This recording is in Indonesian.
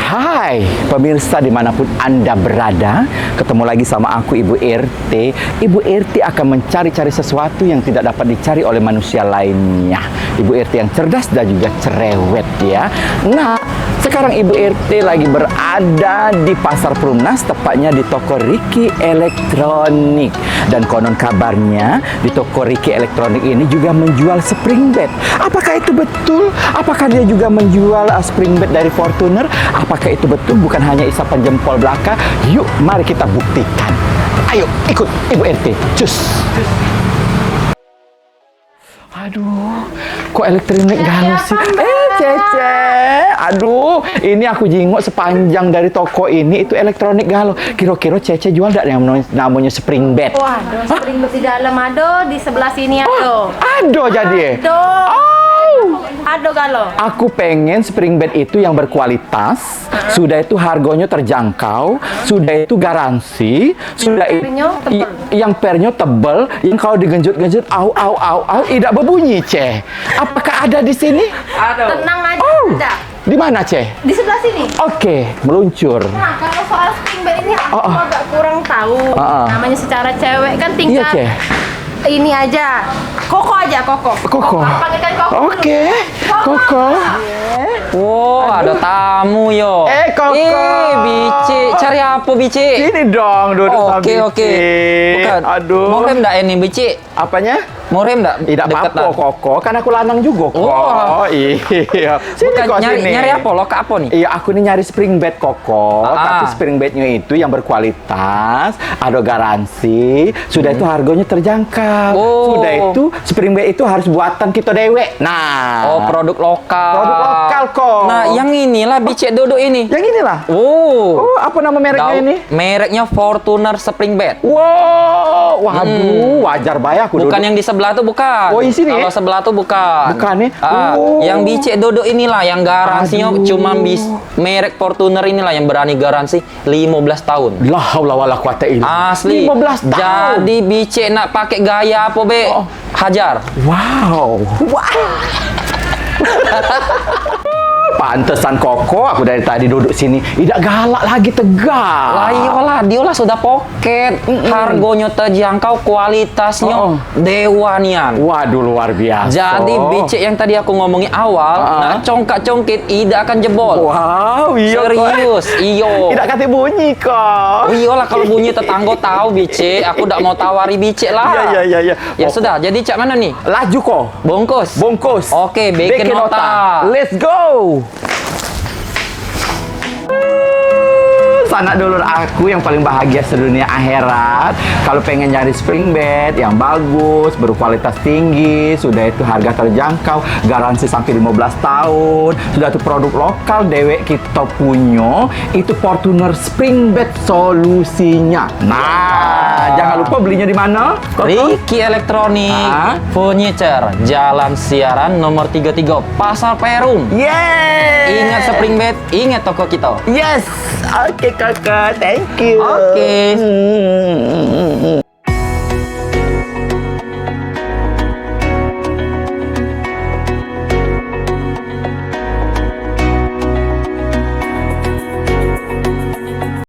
Hai pemirsa dimanapun Anda berada, ketemu lagi sama aku Ibu RT. Ibu RT akan mencari-cari sesuatu yang tidak dapat dicari oleh manusia lainnya. Ibu RT yang cerdas dan juga cerewet ya. Nah, sekarang Ibu RT lagi berada di Pasar Perumnas, tepatnya di toko Ricky Elektronik. Dan konon kabarnya di toko Ricky Elektronik ini juga menjual spring bed. Apakah itu betul? Apakah dia juga menjual spring bed dari Fortuner? Apakah itu betul? Bukan hanya isapan jempol belaka. Yuk, mari kita buktikan. Ayo, ikut Ibu RT. Cus. Aduh, kok elektronik galau sih? Cece. Aduh, ini aku jingok sepanjang dari toko ini itu elektronik galau. Kira-kira Cece jual enggak yang namanya spring bed? Waduh, spring bed di dalam ada, di sebelah sini ada. Ada jadi. Ada galau. Aku pengen spring bed itu yang berkualitas, sudah itu harganya terjangkau, sudah itu garansi, sudah yang pernya tebal, yang kalau digenjut-genjut au tidak berbunyi, Ceh. Apakah ada di sini? Ada. Tenang aja. Ada. Di mana, Ceh? Di sebelah sini. Oke, meluncur. Nah, kalau soal spring bed ini aku agak kurang tahu. Namanya secara cewek kan tingkat. Iya, Ceh. Ini aja. Koko aja, Koko. Koko. Panggilkan Koko. Oke. Koko. Oh, ada tamu yo. Koko. Bici, cari apa Bici? Sini dong, duduk sama Bici. Oke. Bukan. Aduh. Mau rem enggak ini Bici? Apanya? Mau rem enggak? Tidak apa-apa, Koko. Kan aku lanang juga, Koko. Oh. Iya. Sini, Bukan, kok, nyari, sini. nyari apa? Lo ke apa nih? Iya, aku ini nyari spring bed, Koko. Tapi spring bednya itu yang berkualitas, ada garansi, sudah itu harganya terjangkau. Sudah itu spring bed itu harus buatan kita dewe. Nah. Oh, produk lokal. Produk lokal, kok. Nah, yang inilah Bici duduk ini. Yang inilah. Oh, apa nama mereknya ini? Mereknya Fortuner Spring Bed. Wow, waduh, wajar bayar aku Bukan duduk. yang di sebelah tuh bukan. Oh, di sini? Kalau sebelah tuh bukan. Bukan nih? Yang Bici duduk inilah yang garansinya cuma merek Fortuner inilah yang berani garansi 15 tahun. La haula wala quwata illa. Asli. 15 tahun. Jadi Bici nak pakai gaya apa, Be? Hajar. Wow. Pantesan Koko, aku dari tadi duduk sini tidak galak lagi, tegar. Lah iyalah, diolah sudah pocket. Harganya terjangkau, kualitasnya dewanian. Waduh, luar biasa. Jadi Bici yang tadi aku ngomongin awal, nah congkak-congkit tidak akan jebol. Wow, iya. Serius, iyo. Tidak kata bunyi kok. Oh iyalah, kalau bunyi tetangga tahu Bici. Aku tidak mau tawari Bici lah. Iya. Ya sudah, jadi cak mana nih? Laju kok. Bungkus. Oke, bikin nota. Let's go. Sanak dulur aku yang paling bahagia sedunia akhirat, kalau pengen nyari spring bed yang bagus, berkualitas tinggi, sudah itu harga terjangkau, garansi sampai 15 tahun, sudah itu produk lokal dewek kita punya, itu Fortuner Spring Bed solusinya. Nah, jangan lupa belinya di mana? Ricky Elektronik Furniture, Jalan Siaran nomor 33, Pasar Perum. Yeay! Ingat spring bed, ingat toko kita. Yes! Oke, Kakak. Thank you. Oke.